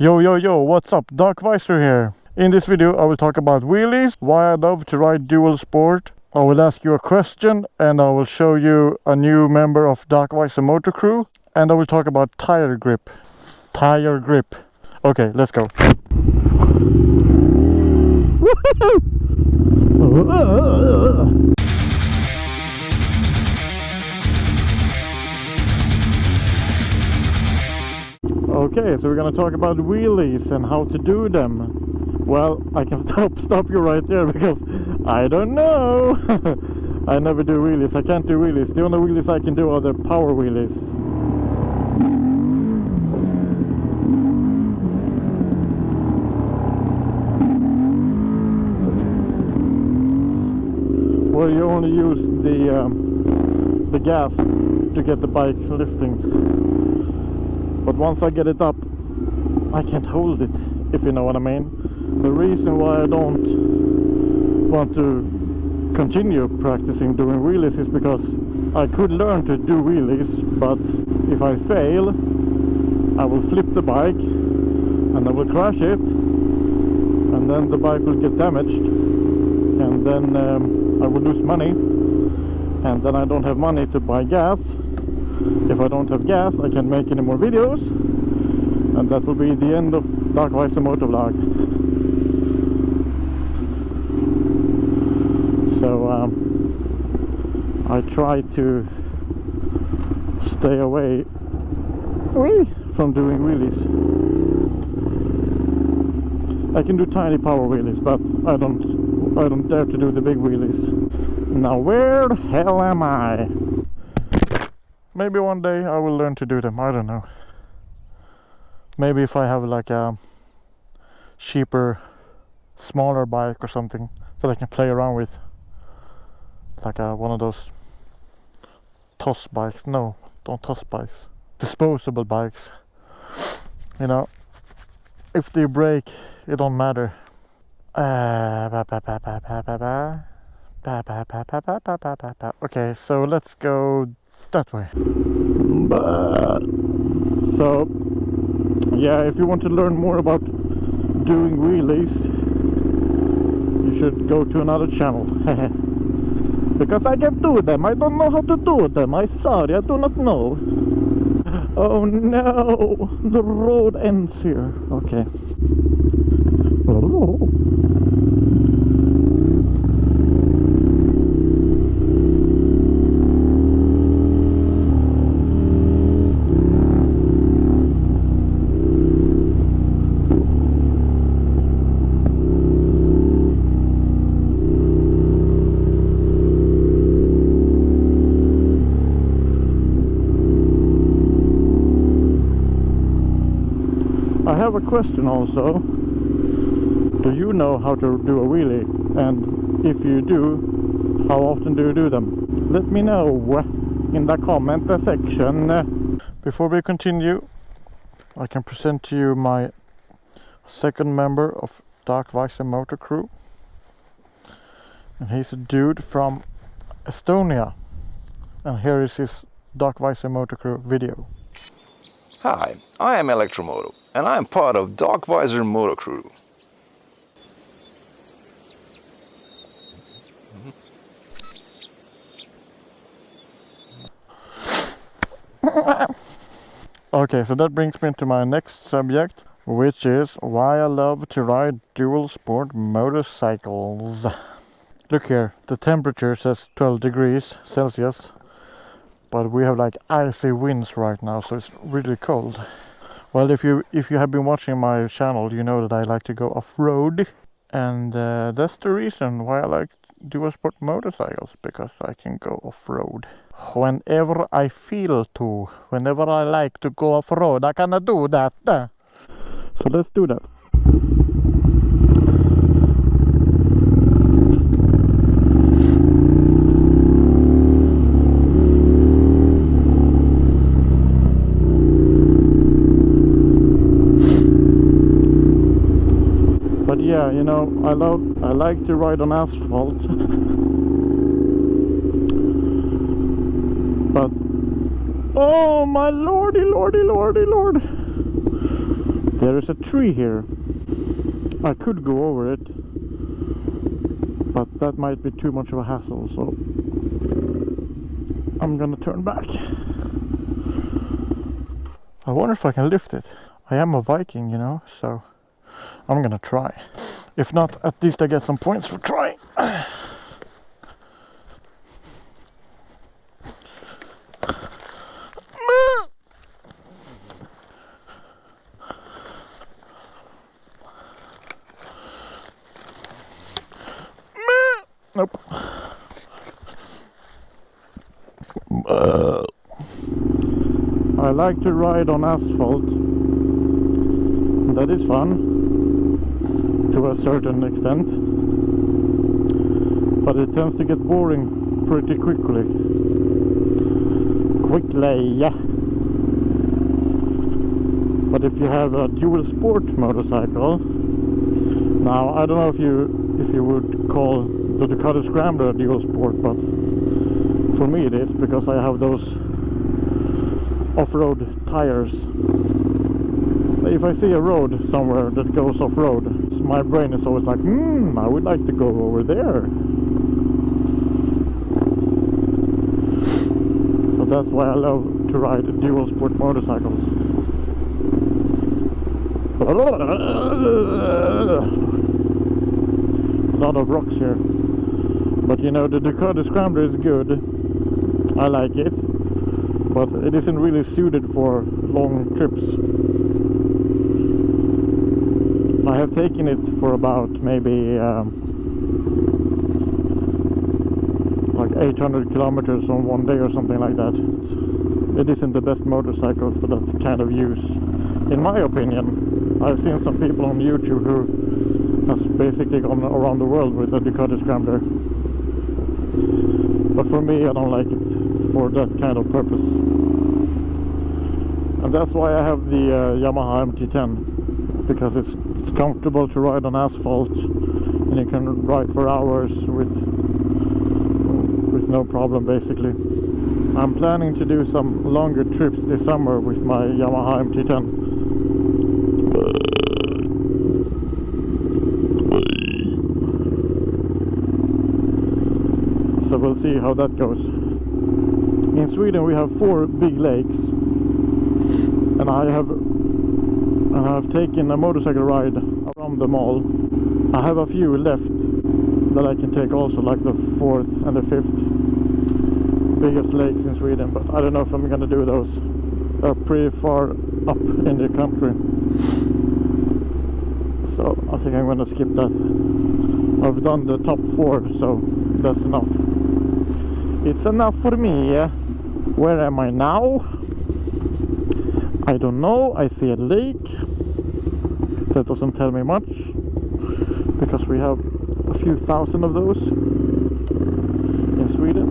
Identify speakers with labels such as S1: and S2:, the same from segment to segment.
S1: Yo, what's up? Dark Visor here. In this video I will talk about wheelies, why I love to ride dual sport. I will ask you a question and I will show you a new member of Dark Visor Motor Crew, and I will talk about tire grip. Okay, let's go. Okay, so we're gonna talk about wheelies and how to do them. Well, I can stop you right there because I don't know. I never do wheelies. I can't do wheelies. The only wheelies I can do are the power wheelies. Where you only use the gas to get the bike lifting. But once I get it up, I can't hold it, if you know what I mean. The reason why I don't want to continue practicing doing wheelies is because I could learn to do wheelies, but if I fail, I will flip the bike and I will crash it, and then the bike will get damaged, and then I will lose money, and then I don't have money to buy gas. If I don't have gas, I can't make any more videos, and that will be the end of Dark Visor Motovlog. So I try to stay away from doing wheelies. I can do tiny power wheelies, but I don't dare to do the big wheelies. Now where the hell am I? Maybe one day I will learn to do them, I don't know. Maybe if I have like a cheaper, smaller bike or something that I can play around with. Like one of those toss bikes. No, don't toss bikes. Disposable bikes. You know, if they break, it don't matter. Okay, so let's go that way. So yeah, if you want to learn more about doing wheelies, you should go to another channel. Because I can't do them. I don't know how to do them. I'm sorry, I do not know. Oh no, the road ends here. Okay. I have a question also. Do you know how to do a wheelie? And if you do, how often do you do them? Let me know in the comment section. Before we continue, I can present to you my second member of Dark Visor Motor Crew. And he's a dude from Estonia. And here is his Dark Visor Motor Crew video.
S2: Hi, I am Electromoto, and I am part of Dark Visor Motor Crew.
S1: Okay, so that brings me to my next subject, which is why I love to ride dual sport motorcycles. Look here, the temperature says 12 degrees Celsius. But we have like icy winds right now, so it's really cold. Well, if you have been watching my channel, you know that I like to go off-road. And that's the reason why I like dual sport motorcycles, because I can go off-road whenever I feel to. Whenever I like to go off-road, I can do that. So let's do that. But yeah, you know, I like to ride on asphalt. But oh my lordy lord, There is a tree here. I could go over it, but that might be too much of a hassle, so I'm gonna turn back. I wonder if I can lift it. I am a Viking, you know, so I'm gonna try. If not, at least I get some points for trying. Nope. I like to ride on asphalt. That is fun to a certain extent, but it tends to get boring pretty quickly. Yeah. But if you have a dual sport motorcycle, now I don't know if you would call the Ducati Scrambler a dual sport, but for me it is, because I have those off-road tires. If I see a road somewhere that goes off-road, my brain is always like, I would like to go over there. So that's why I love to ride dual sport motorcycles. A lot of rocks here. But you know, the Ducati Scrambler is good. I like it. But it isn't really suited for long trips. I have taken it for about maybe like 800 kilometers on one day or something like that. It isn't the best motorcycle for that kind of use, in my opinion. I've seen some people on YouTube who has basically gone around the world with a Ducati Scrambler. But for me, I don't like it for that kind of purpose. And that's why I have the Yamaha MT-10, because it's comfortable to ride on asphalt, and you can ride for hours with no problem, basically. I'm planning to do some longer trips this summer with my Yamaha MT-10. So we'll see how that goes. In Sweden we have 4 big lakes, and I have taken a motorcycle ride around them all. I have a few left that I can take also, like the 4th and the 5th biggest lakes in Sweden, but I don't know if I'm gonna do those. They're pretty far up in the country, so I think I'm gonna skip that. I've done the top 4, so that's enough. It's enough for me. Where am I now? I don't know. I see a lake. That doesn't tell me much, because we have a few thousand of those in Sweden.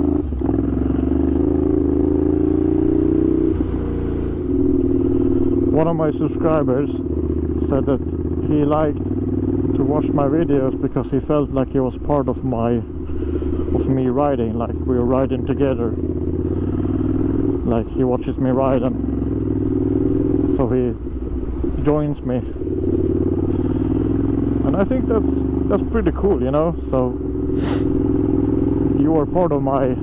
S1: One of my subscribers said that he liked to watch my videos because he felt like he was part of me riding, like we were riding together. Like he watches me ride, and so he joins me. And I think that's pretty cool, you know. So you are part of my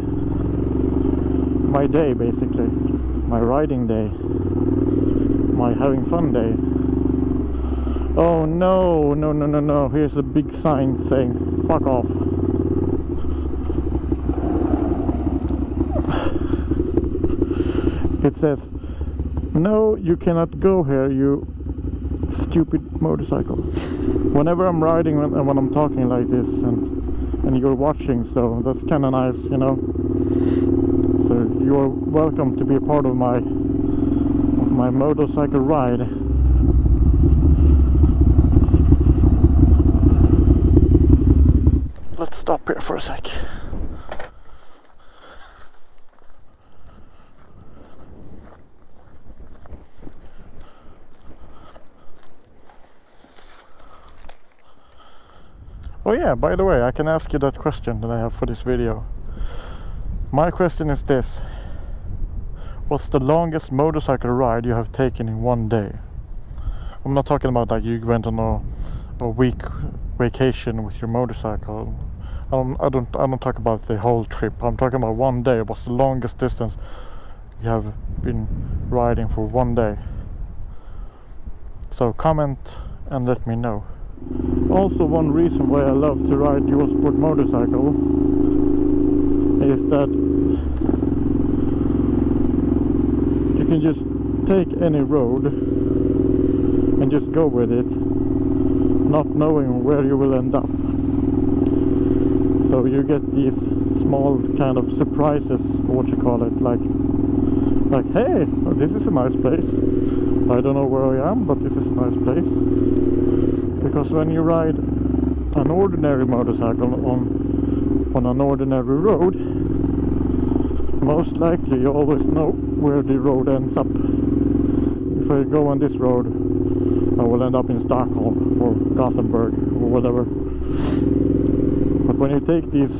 S1: day, basically, my riding day, my having fun day. Oh no, no, no, no, no, here's a big sign saying fuck off. It says, no, you cannot go here, you stupid motorcycle. Whenever I'm riding and when I'm talking like this, and you're watching, so that's kind of nice, you know. So you're welcome to be a part of my motorcycle ride. Let's stop here for a sec. Oh yeah, by the way, I can ask you that question that I have for this video. My question is this: what's the longest motorcycle ride you have taken in one day? I'm not talking about like you went on a week vacation with your motorcycle. I don't talk about the whole trip. I'm talking about one day. What's the longest distance you have been riding for one day? So comment and let me know. Also, one reason why I love to ride dual sport motorcycle is that you can just take any road and just go with it, not knowing where you will end up. So you get these small kind of surprises, what you call it, like hey, this is a nice place. I don't know where I am, but this is a nice place. Because when you ride an ordinary motorcycle on an ordinary road, most likely you always know where the road ends up. If I go on this road, I will end up in Stockholm or Gothenburg or whatever. But when you take these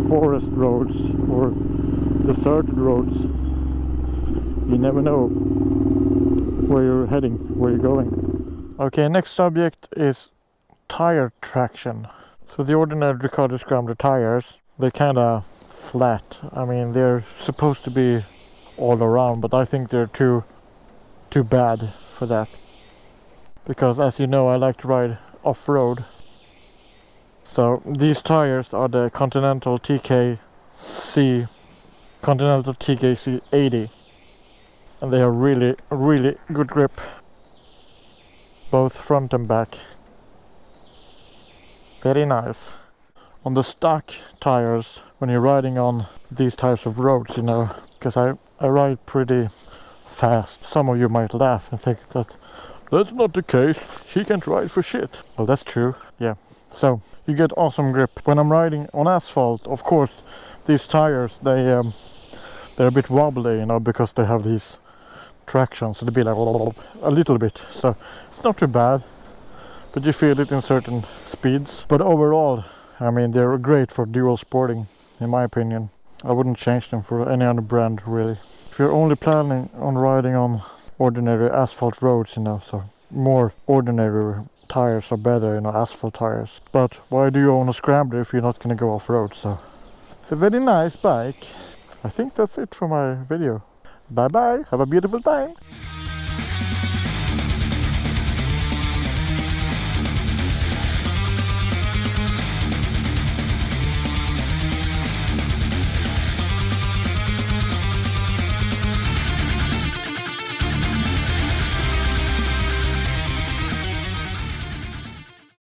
S1: forest roads or deserted roads, you never know where you're heading, where you're going. Okay, next subject is tire traction. So the ordinary Ducati Scrambler tires, they're kind of flat. I mean, they're supposed to be all around, but I think they're too bad for that. Because as you know, I like to ride off-road. So these tires are the Continental TKC 80, and they have really good grip, both front and back. Very nice. On the stock tires, when you're riding on these types of roads, you know, because I ride pretty fast. Some of you might laugh and think that that's not the case, he can't ride for shit. Well, that's true, yeah. So you get awesome grip. When I'm riding on asphalt, of course, these tires, they're a bit wobbly, you know, because they have these tractions, so they be like a little bit. So it's not too bad, but you feel it in certain speeds. But overall, I mean, they're great for dual sporting, in my opinion. I wouldn't change them for any other brand, really. If you're only planning on riding on ordinary asphalt roads, you know, so more ordinary tires are better, you know, asphalt tires. But why do you own a Scrambler if you're not going to go off-road? So it's a very nice bike. I think that's it for my video. Bye bye, have a beautiful time.